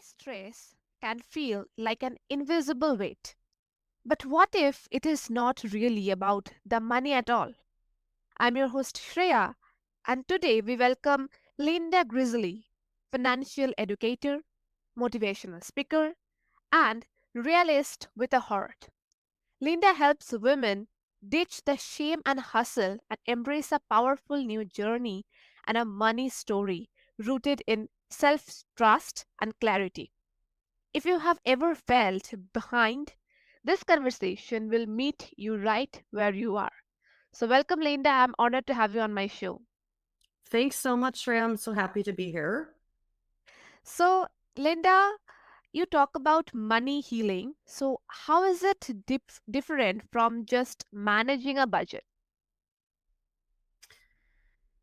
stress can feel like an invisible weight. But what if it is not really about the money at all? I'm your host Shreya, and today we welcome Linda Grizely, financial educator, motivational speaker, and realist with a heart. Linda helps women ditch the shame and hustle and embrace a powerful new journey and a money story rooted in self trust and clarity. If you have ever felt behind, this conversation will meet you right where you are. So, welcome, Linda. I'm honored to have you on my show. Thanks so much, Shreya. I'm so happy to be here. So, Linda, you talk about money healing. So, how is it different from just managing a budget?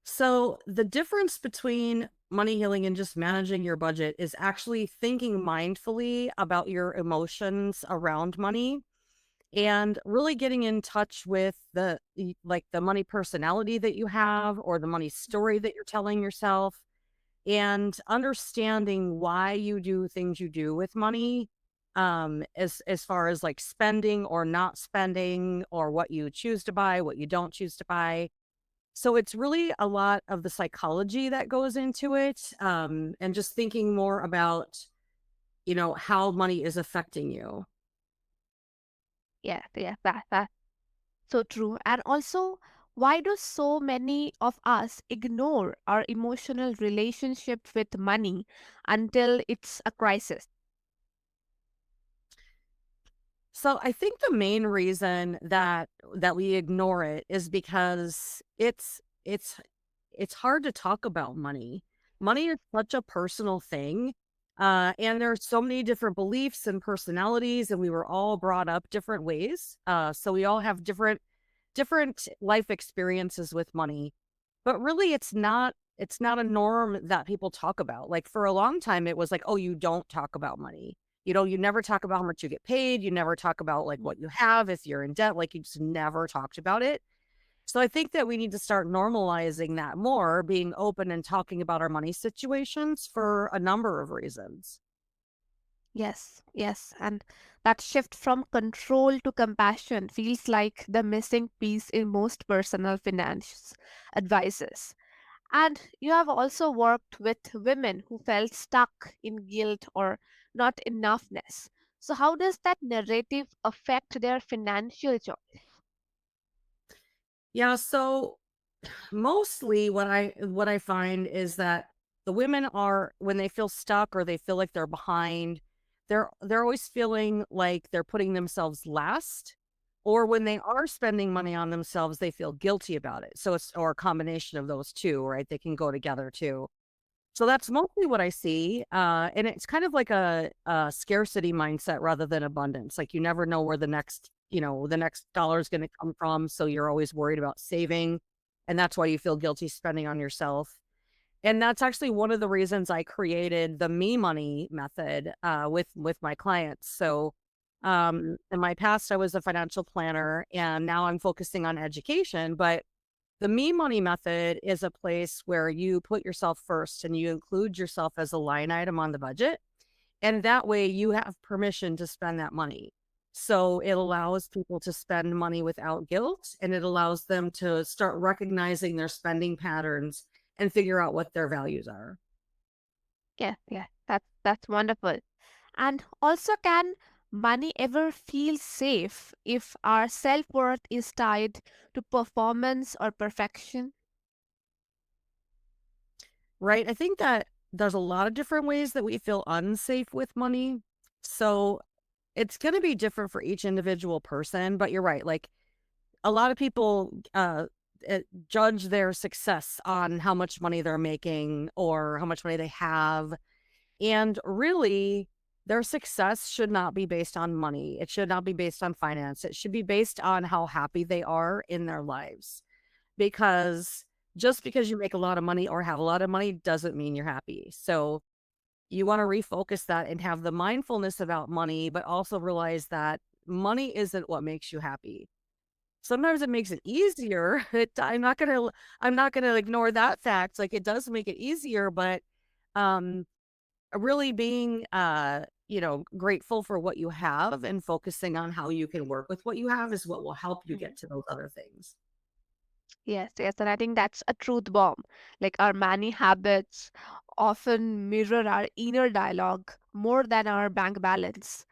So, the difference between money healing and just managing your budget is actually thinking mindfully about your emotions around money and really getting in touch with the money personality that you have or the money story that you're telling yourself and understanding why you do things you do with money, as far as like spending or not spending or what you choose to buy, what you don't choose to buy. So it's really a lot of the psychology that goes into it, and just thinking more about, how money is affecting you. That's so true. And also, why do so many of us ignore our emotional relationship with money until it's a crisis? So I think the main reason that we ignore it is because it's hard to talk about money. Money is such a personal thing. And there are so many different beliefs and personalities, and we were all brought up different ways. So we all have different life experiences with money. But really it's not a norm that people talk about. Like for a long time it was like, "Oh, you don't talk about money." You never talk about how much you get paid, you never talk about like what you have if you're in debt, like you just never talked about it. So I think that we need to start normalizing that more, being open and talking about our money situations for a number of reasons. Yes. And that shift from control to compassion feels like the missing piece in most personal finance advices. And you have also worked with women who felt stuck in guilt or not enoughness. So, how does that narrative affect their financial choice? Yeah, so mostly what I find is that the women are when they feel stuck or they feel like they're behind, they're always feeling like they're putting themselves last. Or when they are spending money on themselves, they feel guilty about it. So it's or a combination of those two, right? They can go together too. So that's mostly what I see. And it's kind of like a scarcity mindset rather than abundance. Like you never know where the next dollar is going to come from. So you're always worried about saving. And that's why you feel guilty spending on yourself. And that's actually one of the reasons I created the me money method with my clients. So in my past, I was a financial planner and now I'm focusing on education. But the me money method is a place where you put yourself first and you include yourself as a line item on the budget. And that way you have permission to spend that money. So it allows people to spend money without guilt and it allows them to start recognizing their spending patterns and figure out what their values are. That's wonderful. And also, can money ever feel safe if our self worth is tied to performance or perfection? Right? I think that there's a lot of different ways that we feel unsafe with money. So it's going to be different for each individual person, but you're right. Like a lot of people judge their success on how much money they're making or how much money they have. And really, their success should not be based on money. It should not be based on finance. It should be based on how happy they are in their lives. Because just because you make a lot of money or have a lot of money doesn't mean you're happy. So you want to refocus that and have the mindfulness about money, but also realize that money isn't what makes you happy. Sometimes it makes it easier. I'm not gonna ignore that fact. Like it does make it easier, but um really being, grateful for what you have and focusing on how you can work with what you have is what will help you Mhm. get to those other things. Yes, yes, and I think that's a truth bomb. Like our money habits often mirror our inner dialogue more than our bank balance.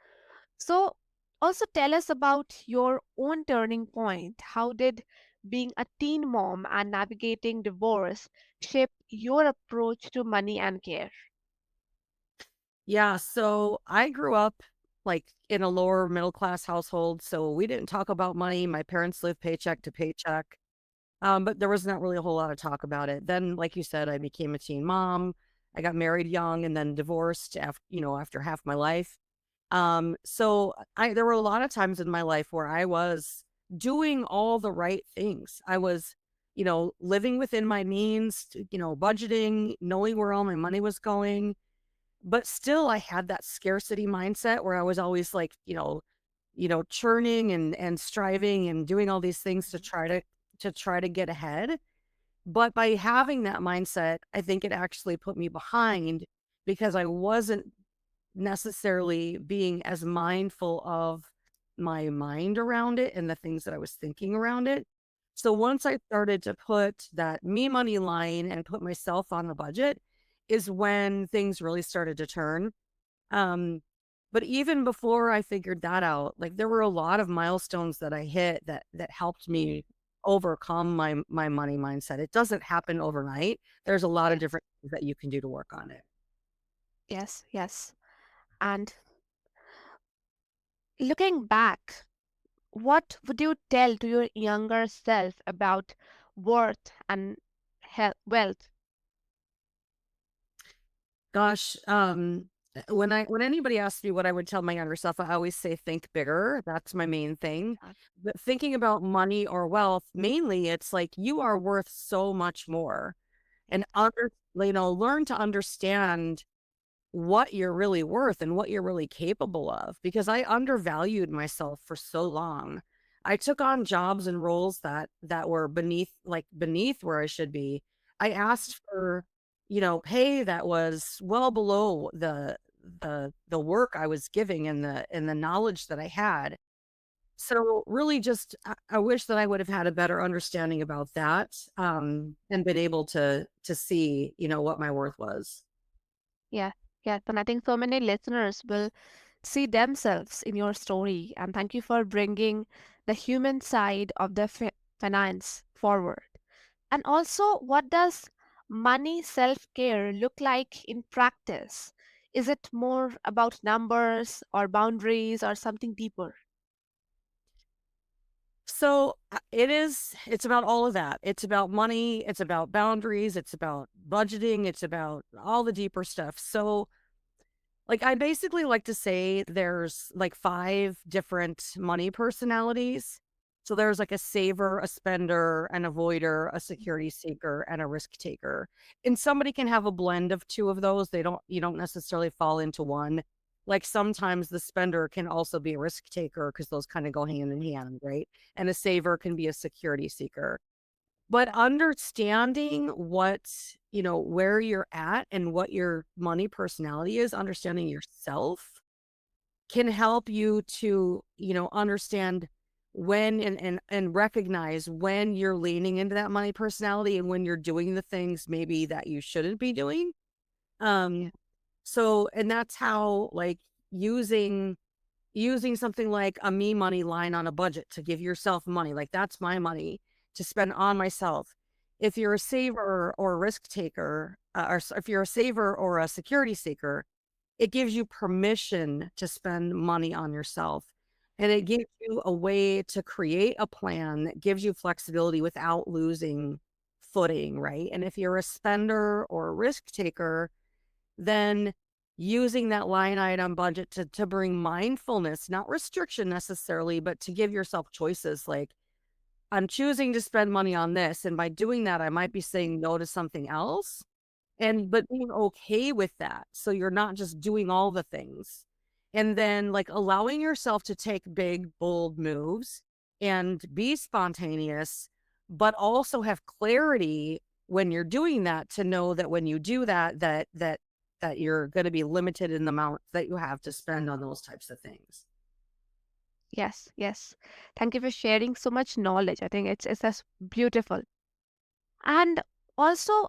So, also tell us about your own turning point. How did being a teen mom and navigating divorce shape your approach to money and care? Yeah, so I grew up like in a lower middle class household, so we didn't talk about money. My parents lived paycheck to paycheck. But there was not really a whole lot of talk about it. Then, like you said, I became a teen mom. I got married young and then divorced after half my life. So there were a lot of times in my life where I was doing all the right things. I was, living within my means, budgeting, knowing where all my money was going. But still I had that scarcity mindset where I was always like, churning and striving and doing all these things to Mhm. try to get ahead. But by having that mindset, I think it actually put me behind because I wasn't necessarily being as mindful of my mind around it and the things that I was thinking around it. So once I started to put that me money line and put myself on the budget is when things really started to turn. Um, but even before I figured that out, like there were a lot of milestones that I hit that helped me overcome my money mindset. It doesn't happen overnight. There's a lot of Yes, different things that you can do to work on it. yes, yes. And looking back, what would you tell to your younger self about worth and wealth? Gosh, when anybody asks me what I would tell my younger self, I always say think bigger. That's my main thing. But thinking about money or wealth, mainly it's like you are worth so much more. And learn to understand what you're really worth and what you're really capable of because I undervalued myself for so long. I took on jobs and roles that were beneath where I should be. I asked for, pay that was well below the work I was giving and the knowledge that I had. So really just I wish that I would have had a better understanding about that and been able to see, what my worth was. Yeah, yes, and I think so many listeners will see themselves in your story. And thank you for bringing the human side of the finance forward. And also, what does money self care look like in practice? Is it more about numbers or boundaries or something deeper? So it's about all of that. It's about money, it's about boundaries, it's about budgeting, it's about all the deeper stuff. So, like, I basically like to say there's like five different money personalities. So, there's like a saver, a spender, an avoider, a security seeker, and a risk taker. And somebody can have a blend of two of those. You don't necessarily fall into one. Like sometimes the spender can also be a risk taker because those kind of go hand in hand, right? And a saver can be a security seeker. But understanding where you're at and what your money personality is, understanding yourself can help you to, understand when and recognize when you're leaning into that money personality and when you're doing the things maybe that you shouldn't be doing. Yeah. Um, and that's how like using using something like a me money line on a budget to give yourself money, like that's my money to spend on myself. If you're a saver or a risk taker, if you're a saver or a security seeker, it gives you permission to spend money on yourself. And it gives you a way to create a plan that gives you flexibility without losing footing, right? And if you're a spender or a risk taker, then using that line item budget to bring mindfulness, not restriction necessarily, but to give yourself choices like, I'm choosing to spend money on this. And by doing that, I might be saying no to something else. But being okay with that. So you're not just doing all the things. And then like allowing yourself to take big, bold moves and be spontaneous, but also have clarity when you're doing that to know that when you do that, that you're going to be limited in the amount that you have to spend on those types of things. Yes, yes. Thank you for sharing so much knowledge. I think it's just beautiful. And also,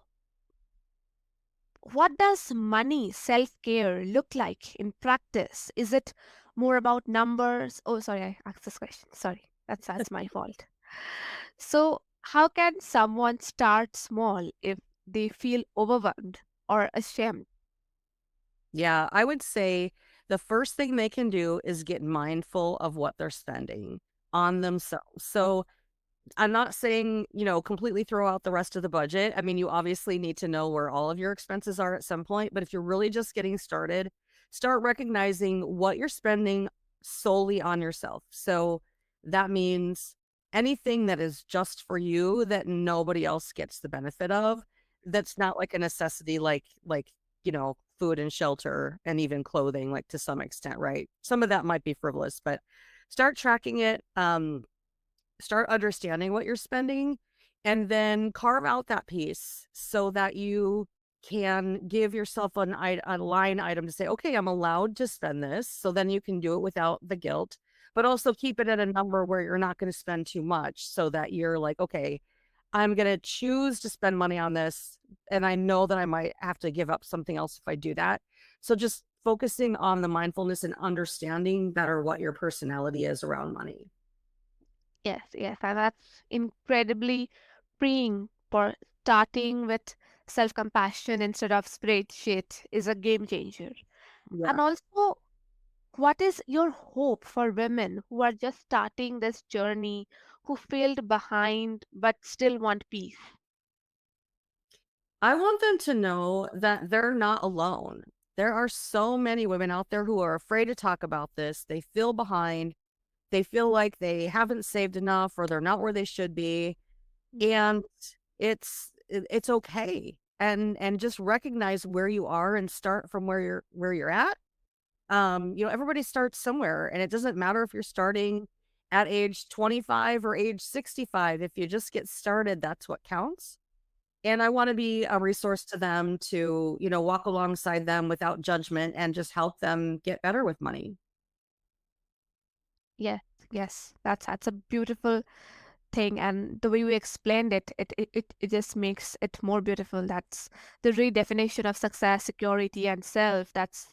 what does money self-care look like in practice? Is it more about numbers? Oh, sorry, I asked this question. Sorry, that's my fault. So, how can someone start small if they feel overwhelmed or ashamed? Yeah, I would say the first thing they can do is get mindful of what they're spending on themselves. So I'm not saying, completely throw out the rest of the budget. I mean, you obviously need to know where all of your expenses are at some point, but if you're really just getting started, start recognizing what you're spending solely on yourself. So that means anything that is just for you that nobody else gets the benefit of, that's not like a necessity food and shelter and even clothing, like to some extent, right? Some of that might be frivolous, but start tracking it. Start understanding what you're spending, and then carve out that piece so that you can give yourself a line item to say, okay, I'm allowed to spend this. So then you can do it without the guilt, but also keep it at a number where you're not going to spend too much so that you're like, okay, I'm going to choose to spend money on this. And I know that I might have to give up something else if I do that. So just focusing on the mindfulness and understanding better what your personality is around money. Yes, yes, and that's incredibly freeing for starting with self-compassion instead of spreadsheet is a game changer. Yeah. And also, what is your hope for women who are just starting this journey, who failed behind but still want peace? I want them to know that they're not alone. There are so many women out there who are afraid to talk about this. They feel behind. They feel like they haven't saved enough or they're not where they should be. And it's okay. And just recognize where you are and start from where you're at. Everybody starts somewhere, and it doesn't matter if you're starting at age 25 or age 65. If you just get started, that's what counts. And I wanna be a resource to them to, walk alongside them without judgment and just help them get better with money. Yes, yes, that's a beautiful thing, and the way you explained it just makes it more beautiful. That's the redefinition of success, security, and self. That's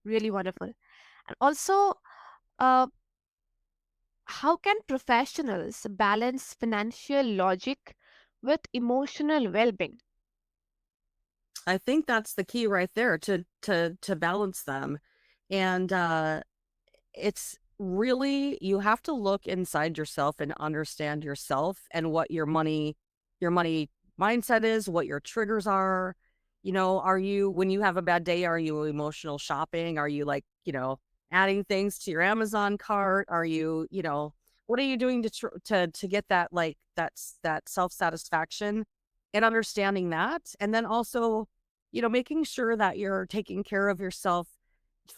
really wonderful. And also, uh, how can professionals balance financial logic with emotional well-being? I think that's the key right there to balance them. And, it's really you have to look inside yourself and understand yourself and what your money mindset is, what your triggers are. Are you when you have a bad day, are you emotional shopping? Are you like, adding things to your Amazon cart? Are you, what are you doing to get that like that self-satisfaction and understanding that? And then also, making sure that you're taking care of yourself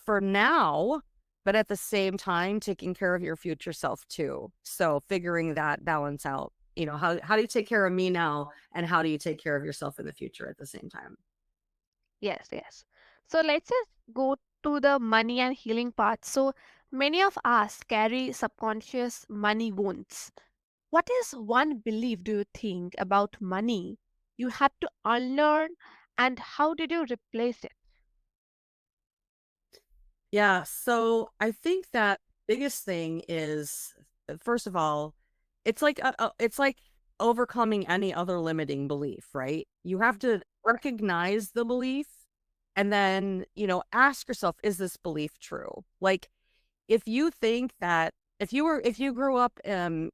for now, but at the same time, taking care of your future self too. So figuring that balance out, how do you take care of me now and how do you take care of yourself in the future at the same time? Yes, yes. So let's just go to the money and healing part. So many of us carry subconscious money wounds. What is one belief do you think about money you had to unlearn, and how did you replace it? Yeah, so I think that biggest thing is first of all, it's like overcoming any other limiting belief, right? You have to recognize the belief and then, ask yourself, is this belief true? Like if you think that if you grew up in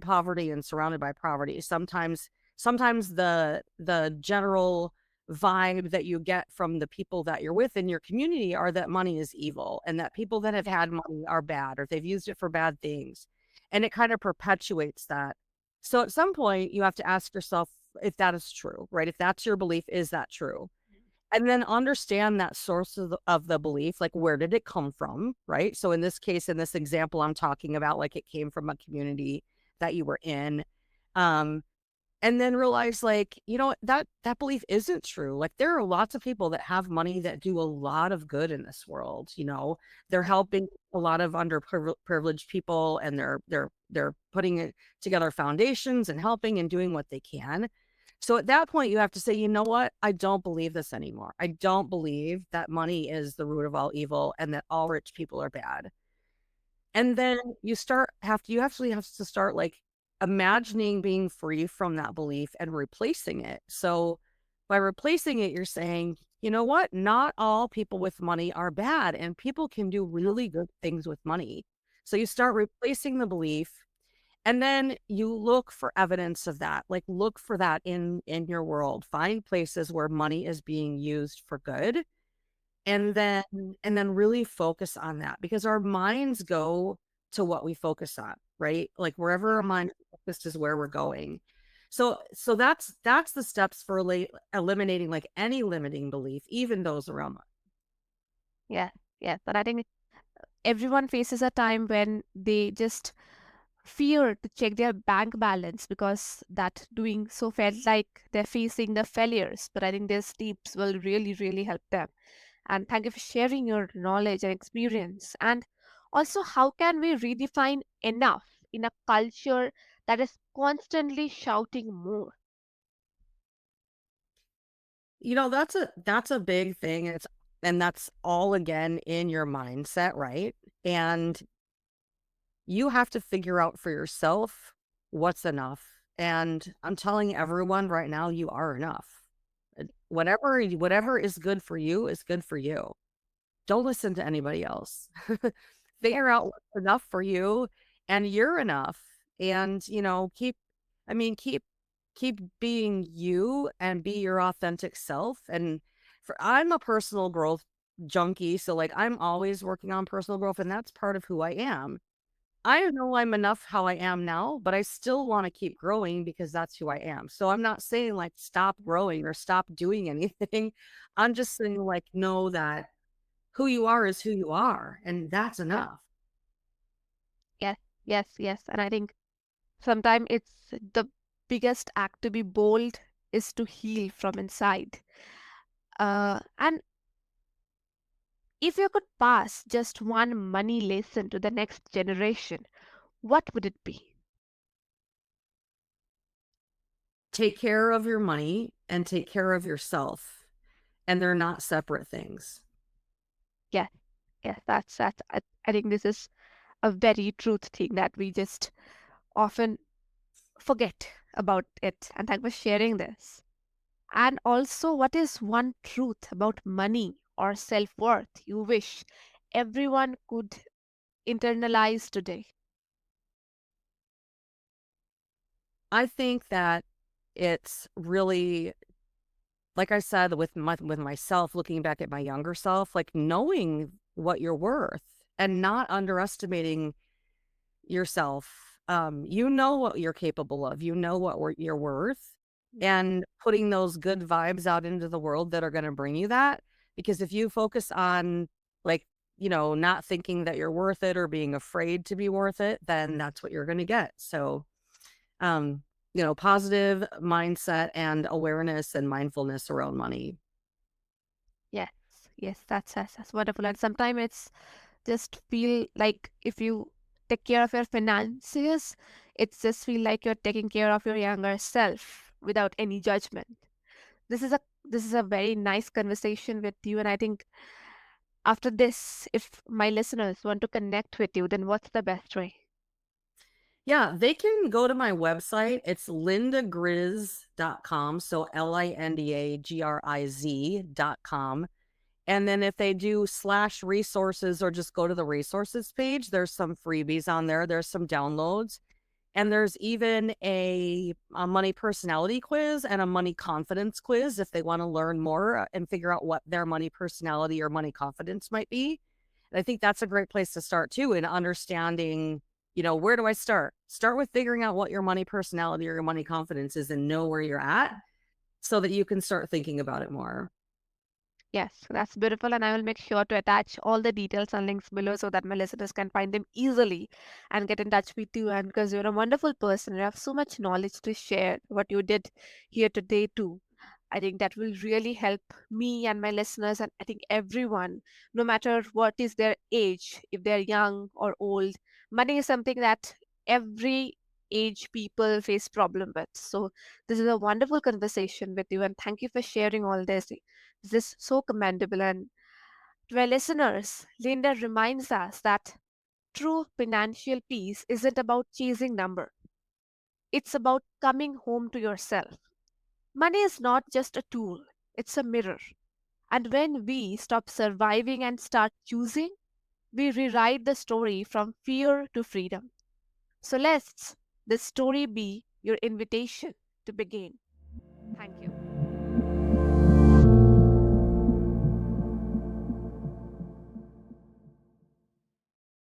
poverty and surrounded by poverty, sometimes the general vibe that you get from the people that you're with in your community are that money is evil and that people that have had money are bad or they've used it for bad things, and it kind of perpetuates that. So at some point you have to ask yourself if that is true, right? If that's your belief, is that true? And then understand that source of the belief, like where did it come from, right? So in this case, in this example, I'm talking about like it came from a community that you were in. Um, and then realize, like, you know what, that belief isn't true. Like, there are lots of people that have money that do a lot of good in this world, you know? They're helping a lot of underprivileged people, and they're putting it together foundations and helping and doing what they can. So at that point, you have to say, "You know what? I don't believe this anymore. I don't believe that money is the root of all evil and that all rich people are bad." And then you actually have to start, like, imagining being free from that belief and replacing it. So, by replacing it, you're saying, "You know what? Not all people with money are bad, and people can do really good things with money." So you start replacing the belief, and then you look for evidence of that. Like, look for that in your world. Find places where money is being used for good, and then really focus on that, because our minds go to what we focus on, right? Like, wherever our mind is focused is where we're going. So that's the steps for eliminating, like, any limiting belief, even those around us. Yeah, yeah. But I think everyone faces a time when they just fear to check their bank balance because that doing so felt like they're facing the failures. But I think these tips will really, really help them. And thank you for sharing your knowledge and experience. And also, how can we redefine enough in a culture that is constantly shouting more? You know, that's a big thing. And that's all, again, in your mindset, right? And you have to figure out for yourself what's enough. And I'm telling everyone right now, you are enough. Whatever is good for you is good for you. Don't listen to anybody else. Figure out what's enough for you, and you're enough. And, I mean, keep being you and be your authentic self. And I'm a personal growth junkie, so, like, I'm always working on personal growth, and that's part of who I am. I know I'm enough how I am now, but I still want to keep growing because that's who I am. So I'm not saying, like, stop growing or stop doing anything. I'm just saying, like, know that who you are is who you are, and that's enough. Yes, yes, yes. And I think sometimes it's the biggest act to be bold is to heal from inside. And if you could pass just one money lesson to the next generation, what would it be? Take care of your money and take care of yourself, and they're not separate things. Yes, yes, that's. I think this is a very truth thing that we just often forget about it. And thank for sharing this. And also, what is one truth about money or self worth you wish everyone could internalize today? I think that it's really, like I said, with myself, looking back at my younger self, like, knowing what you're worth and not underestimating yourself. You know what you're capable of. You know what you're worth, and putting those good vibes out into the world that are going to bring you that. Because if you focus on, like, not thinking that you're worth it or being afraid to be worth it, then that's what you're going to get. So, positive mindset and awareness and mindfulness around money. Yes, yes, that's wonderful. And sometimes it's just feel like if you take care of your finances, it's just feel like you're taking care of your younger self without any judgment. This is a very nice conversation with you, and I think after this, if my listeners want to connect with you, then what's the best way? Yeah, they can go to my website. It's lindagriz.com. So LINDAGRIZ.com. And then if they do /resources or just go to the resources page, there's some freebies on there. There's some downloads. And there's even a money personality quiz and a money confidence quiz if they want to learn more and figure out what their money personality or money confidence might be. And I think that's a great place to start too, in understanding, where do I start? Start with figuring out what your money personality or your money confidence is and know where you're at so that you can start thinking about it more. Yes, that's beautiful, and I will make sure to attach all the details and links below so that my listeners can find them easily and get in touch with you. And because you're a wonderful person, you have so much knowledge to share what you did here today, too. I think that will really help me and my listeners, and I think everyone, no matter what is their age, if they're young or old. Money is something that every age people face problem with. So this is a wonderful conversation with you, and thank you for sharing all this. This is so commendable. And to our listeners, Linda reminds us that true financial peace isn't about chasing number. It's about coming home to yourself. Money is not just a tool, it's a mirror. And when we stop surviving and start choosing, we rewrite the story from fear to freedom. So let's this story be your invitation to begin.